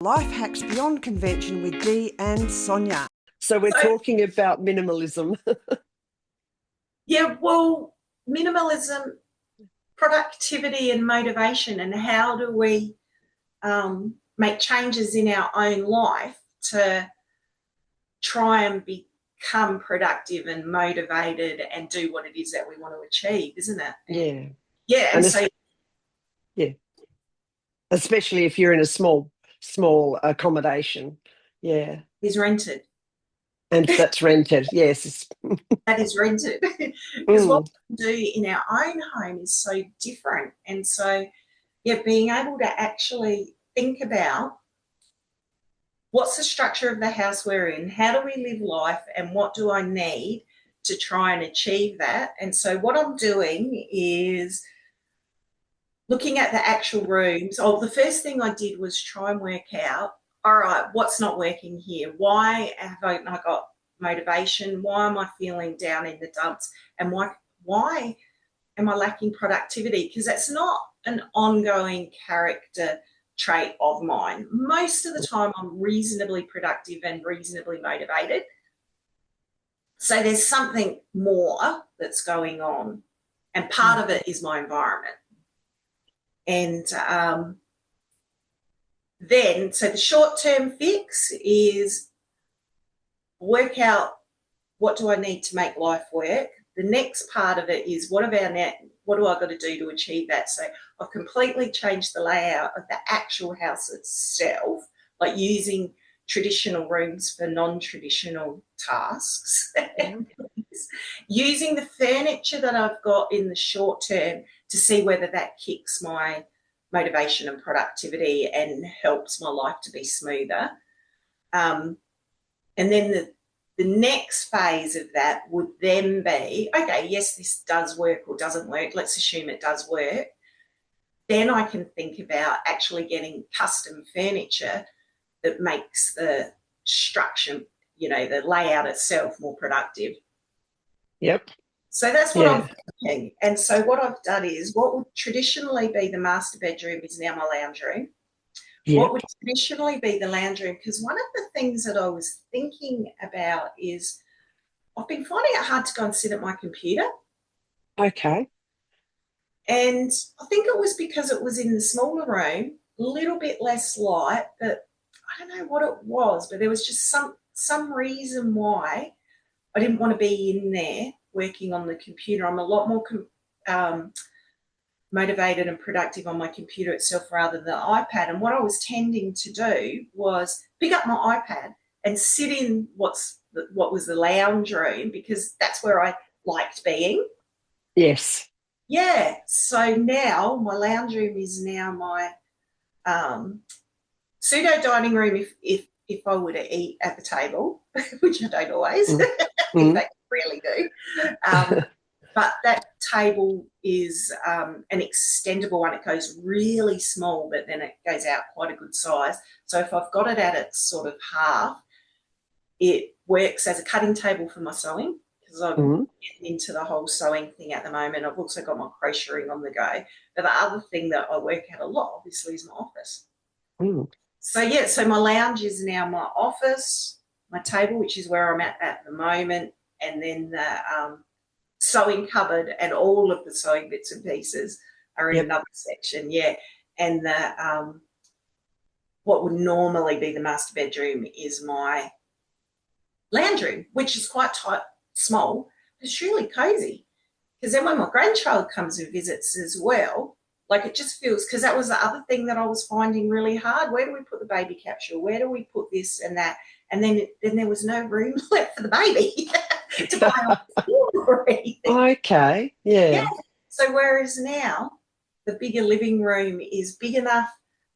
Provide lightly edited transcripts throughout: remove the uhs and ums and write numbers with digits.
Life Hacks Beyond Convention with Dee and Sonia. So we're talking about minimalism. Yeah, well, minimalism, productivity and motivation, and how do we make changes in our own life to try and become productive and motivated and do what it is that we want to achieve, isn't it? Yeah. Yeah, and so yeah, especially if you're in a small accommodation. Yeah. is rented. And that's rented, yes. That is rented. Because what we do in our own home is so different. And so, yeah, being able to actually think about what's the structure of the house we're in, how do we live life, and what do I need to try and achieve that? And so what I'm doing is looking at the actual rooms. Oh, the first thing I did was try and work out, all right, what's not working here? Why have I not got motivation? Why am I feeling down in the dumps? And why am I lacking productivity? Because that's not an ongoing character trait of mine. Most of the time I'm reasonably productive and reasonably motivated. So there's something more that's going on. And part of it is my environment. And so the short-term fix is work out what do I need to make life work. The next part of it is what do I got to do to achieve that? So I've completely changed the layout of the actual house itself, like using traditional rooms for non-traditional tasks. Using the furniture that I've got in the short term to see whether that kicks my motivation and productivity and helps my life to be smoother. And then the next phase of that would then be, okay, yes, this does work or doesn't work. Let's assume it does work. Then I can think about actually getting custom furniture that makes the structure, the layout itself more productive. Yep. So that's what I'm thinking. And so what I've done is what would traditionally be the master bedroom is now my lounge room. Yep. What would traditionally be the lounge room? Because one of the things that I was thinking about is I've been finding it hard to go and sit at my computer. Okay. And I think it was because it was in the smaller room, a little bit less light, but I don't know what it was, but there was just some reason why I didn't want to be in there working on the computer. I'm a lot more motivated and productive on my computer itself rather than the iPad. And what I was tending to do was pick up my iPad and sit in what was the lounge room, because that's where I liked being. Yes. Yeah. So now my lounge room is now my pseudo dining room if I were to eat at the table, which I don't always. In fact, really do. But that table is an extendable one. It goes really small, but then it goes out quite a good size. So if I've got it at its sort of half, it works as a cutting table for my sewing, because I'm getting into the whole sewing thing at the moment. I've also got my crocheting on the go. But the other thing that I work at a lot, obviously, is my office. So my lounge is now my office, my table, which is where I'm at the moment, and then the sewing cupboard and all of the sewing bits and pieces are in another section, And the what would normally be the master bedroom is my lounge room, which is quite small. It's really cozy, because then when my grandchild comes and visits as well, like it just feels, because that was the other thing that I was finding really hard. Where do we put the baby capsule? Where do we put this and that? And then there was no room left for the baby to buy on the floor or anything. Okay, yeah. So whereas now the bigger living room is big enough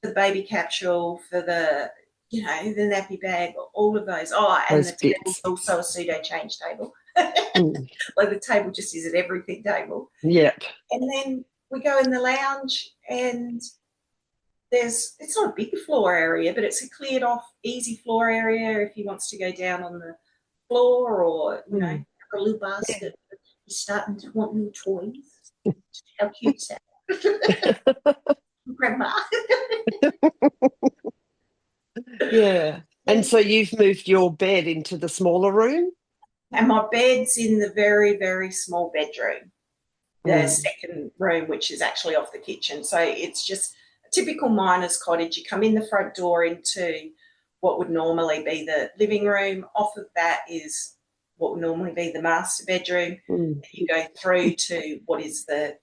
for the baby capsule, for the, the nappy bag, all of those. Oh, and the table's also a pseudo change table. Like the table just is an everything table. Yep. And then we go in the lounge and it's not a big floor area, but it's a cleared off, easy floor area if he wants to go down on the floor, or, a little basket. He's starting to want new toys. How cute is that? Grandma. Yeah. And so you've moved your bed into the smaller room? And my bed's in the very, very small bedroom, the Mm. second room, which is actually off the kitchen. So it's just a typical miner's cottage. You come in the front door into what would normally be the living room. Off of that is what would normally be the master bedroom. Mm. You go through to what is the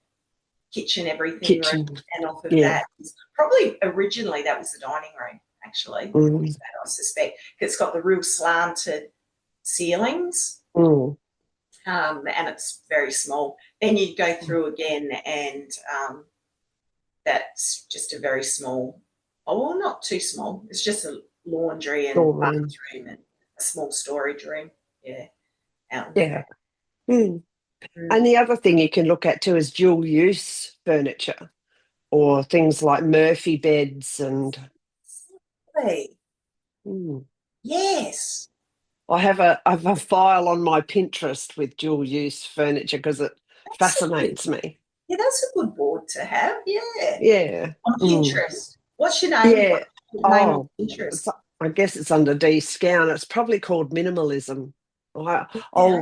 kitchen, everything room, Kitchen. and off of Yeah. that is probably originally that was the dining room, actually, Mm. I suspect. It's got the real slanted ceilings, Mm. and it's very small. Then you go through again, and that's just a very small, oh, well, not too small. It's just a laundry and Storeroom. bathroom and a small storage room. Yeah, out in the Yeah. front. Mm. Mm. And the other thing you can look at too is dual use furniture or things like Murphy beds and Hey, mm. yes. I have a file on my Pinterest with dual use furniture because it That's a good, fascinates me. yeah, that's a good board to have. Yeah. Yeah. On Mm. Pinterest. What's your name? Yeah. What's your name on Oh, Pinterest? I guess it's under Dee Scown. It's probably called minimalism. Yeah.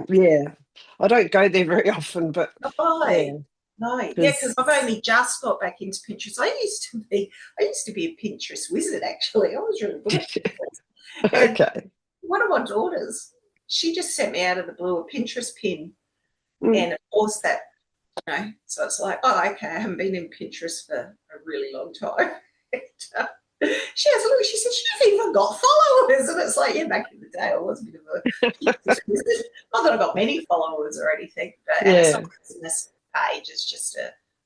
Yeah. I don't go there very often, but Right. yeah, No, yeah, because because I've only just got back into Pinterest. I used to be a Pinterest wizard actually. I was really good at Pinterest. And okay. one of my daughters, she just sent me out of the blue a Pinterest pin, Mm. and of course that, so it's like, oh, okay, I haven't been in Pinterest for a really long time. She has a look. She said she hasn't even got followers, and it's like, yeah, back in the day, I was a bit of a Pinterest wizard. Not that I got many followers or anything, but and it's not Yeah. a business page. It's just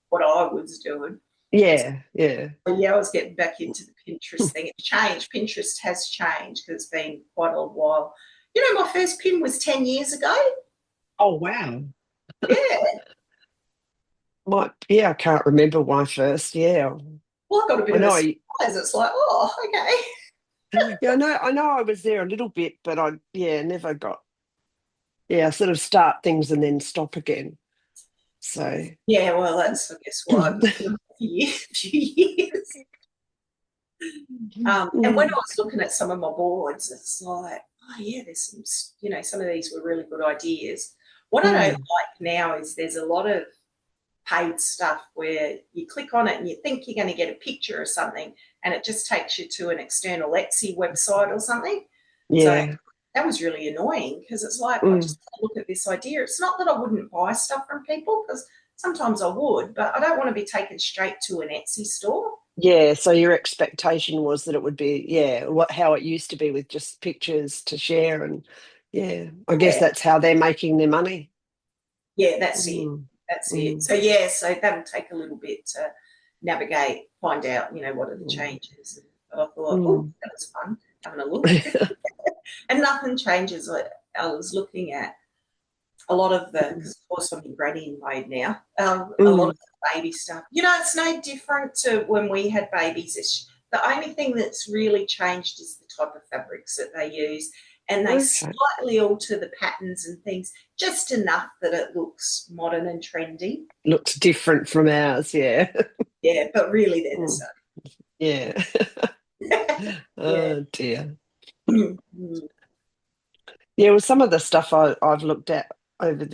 what I was doing. So, Yeah. Yeah. yeah, I was getting back into the Pinterest thing. It's changed. Pinterest has changed because it's been quite a while. My first pin was 10 years ago. Oh wow. Yeah. Yeah, I can't remember my first. Yeah. Well, I got a bit I of a know. surprise. It's like, oh, okay. Yeah, I know I was there a little bit, but never got, I sort of start things and then stop again. So, Yeah, well, that's, I guess, why I've been doing it for few years. And when I was looking at some of my boards, it's like, oh, yeah, there's some of these were really good ideas. What I don't Mm. like now is there's a lot of paid stuff where you click on it and you think you're going to get a picture or something, and it just takes you to an external Etsy website or something. So Yeah. that was really annoying because it's like, I Mm. just want to look at this idea. It's not that I wouldn't buy stuff from people, because sometimes I would, but I don't want to be taken straight to an Etsy store. Yeah, so your expectation was that it would be, how it used to be with just pictures to share and I guess Yeah, that's how they're making their money. yeah, that's it. Mm. That's it. Mm. So yeah, so that'll take a little bit to navigate, find out, what are the Mm. changes. But I thought, oh, Mm. that was fun having a look. And nothing changes. I was looking at a lot of because of course I'm in granny mode now. A lot Mm. of the baby stuff. It's no different to when we had babies. The only thing that's really changed is the type of fabrics that they use, and they Okay. slightly alter the patterns and things just enough that it looks modern and trendy. Looks different from ours, yeah. Yeah, but really they're the Mm. same. Yeah. Yeah. Oh dear. Mm. Yeah, well, some of the stuff I've looked at over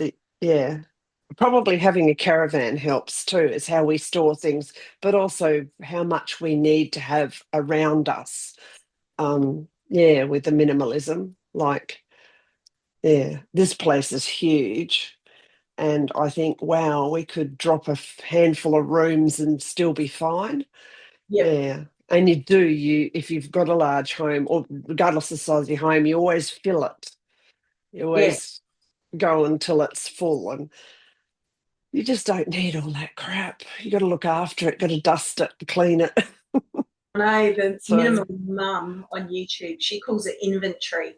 probably having a caravan helps too. It's how we store things, but also how much we need to have around us. With the minimalism, like, this place is huge, and I think, wow, we could drop a handful of rooms and still be fine. Yep. Yeah. And if you've got a large home, or regardless of the size of your home, you always fill it. You Yeah. always go until it's full, and you just don't need all that crap. You got to look after it, got to dust it, clean it. I know the So, minimal mum on YouTube, she calls it inventory.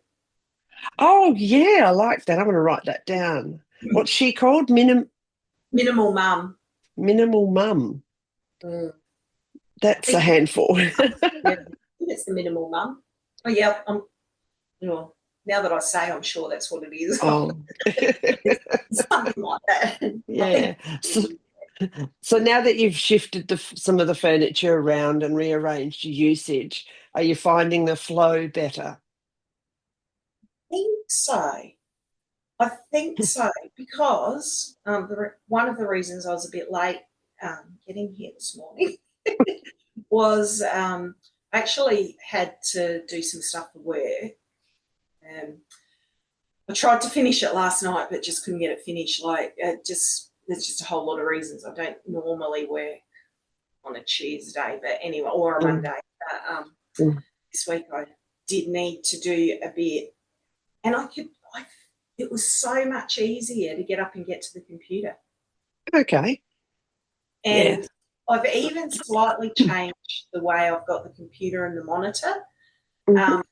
oh yeah, I like that. I'm going to write that down. What's she called? Minimal mum. Minimal mum. Mm. I That's a think handful. yeah, I think it's the minimal mum. Oh yeah, now that I say, I'm sure that's what it is. Oh, It's something like that. I think. yeah. So, So now that you've shifted some of the furniture around and rearranged your usage, are you finding the flow better? think so. I think so because one of the reasons I was a bit late getting here this morning was I actually had to do some stuff for work. I tried to finish it last night, but just couldn't get it finished. There's just a whole lot of reasons. I don't normally work on a Tuesday, but anyway, or a Mm, Monday. But mm. this week I did need to do a bit, and it was so much easier to get up and get to the computer. Okay. Yeah. And I've even slightly changed the way I've got the computer and the monitor. Mhm.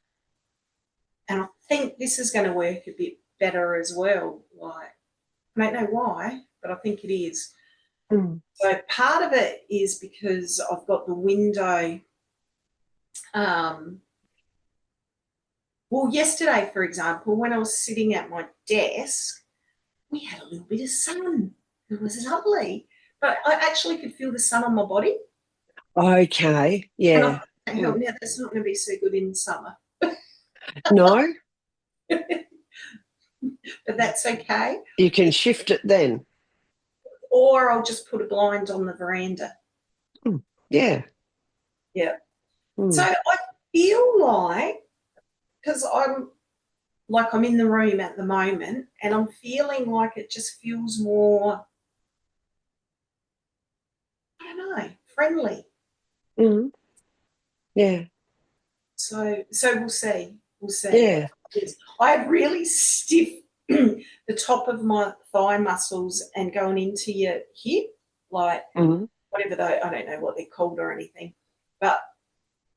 And I think this is going to work a bit better as well. Like, I don't know why, but I think it is. Mm. So part of it is because I've got the window. Well, yesterday, for example, when I was sitting at my desk, we had a little bit of sun. It was lovely. But I actually could feel the sun on my body. Okay. And I Yeah. thought, hell, now that's not going to be so good in summer. No, But that's okay. you can shift it then. Or I'll just put a blind on the veranda. Mm. Yeah. Yeah. So Mm. I feel like, because I'm in the room at the moment and I'm feeling like it just feels more, I don't know, friendly. Mm. Yeah. So we'll see. We'll see. Yeah. I have really stiff the top of my thigh muscles and going into your hip, like Mm. whatever I don't know what they're called or anything, but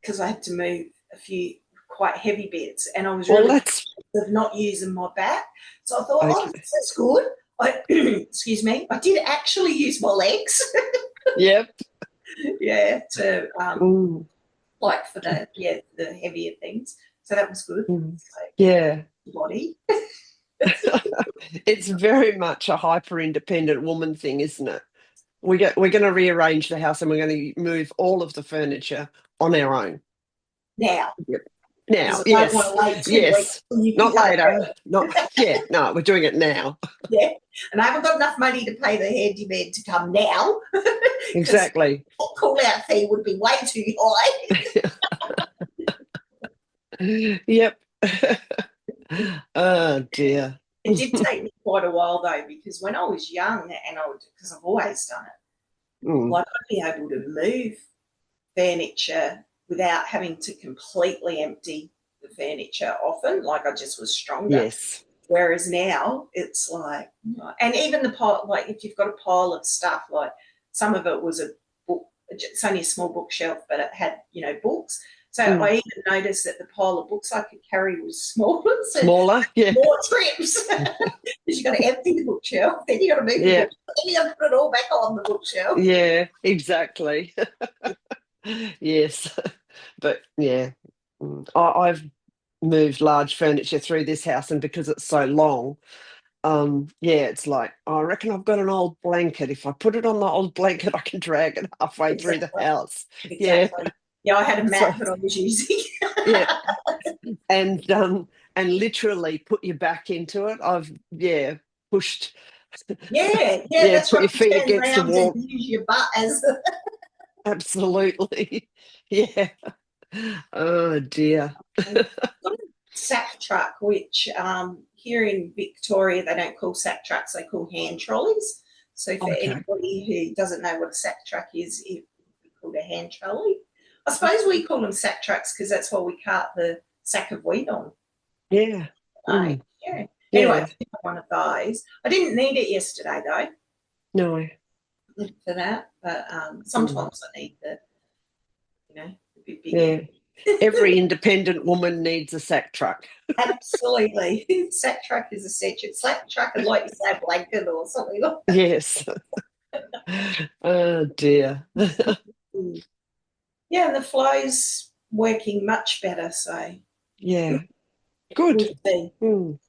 because I had to move a few quite heavy bits and I was Well, really that's conscious of not using my back. So I thought, oh, okay. this is good. Excuse me, I did actually use my legs, Yep. yeah, to Mm. like for the heavier things. So that was good. Mm. So, Yeah. body. It's very much a hyper independent woman thing, isn't it? We're going to rearrange the house and we're going to move all of the furniture on our own. Now, Yep. Now, because I don't want yes, to wait 2 weeks yes. till you can Not come later. through. Not yeah. No, we're doing it now. Yeah, and I haven't got enough money to pay the handyman to come now because Exactly. the call out fee would be way too high. Yep. Oh dear. It did take me quite a while though, because when I was young, because I've always done it, Mm. like I'd be able to move furniture without having to completely empty the furniture often, like I just was stronger. Yes. Whereas now it's like, and even the pile, like if you've got a pile of stuff, like some of it was a book, it's only a small bookshelf, but it had, books. So Mm. I even noticed that the pile of books I could carry was smaller. So Smaller. Yeah. more trips because you've got to empty the bookshelf, then you've got to move the Yeah. bookshelf, then you've got to put it all back on the bookshelf. Yeah. Exactly. Yes. But yeah, I've moved large furniture through this house, and because it's so long, yeah, it's like I reckon I've got an old blanket. If I put it on the old blanket, I can drag it halfway through the Exactly. house. Yeah. Exactly. Yeah, I had a So mat that I was using. yeah, and literally put your back into it. I've pushed Yeah, yeah, that's put right. your feet Turn against the around and wall. use your butt as Absolutely. Yeah. Oh dear. got a sack truck, which here in Victoria they don't call sack trucks, they call hand trolleys. So for Okay. anybody who doesn't know what a sack truck is, it's called a hand trolley. I suppose we call them sack trucks because that's what we cart the sack of wheat on. Yeah. Right? Mm. Yeah. Anyway, Yeah. I got one of those. I didn't need it yesterday though No. for that, but Mm. sometimes I need a bit bigger. Yeah. Every independent woman needs a sack truck. Absolutely. Sack truck is essential. Sack truck is like you say, a blanket or something like Yes. Oh dear. that. Yeah, and the flow's working much better, so Yeah. we'll Good. see. Mm.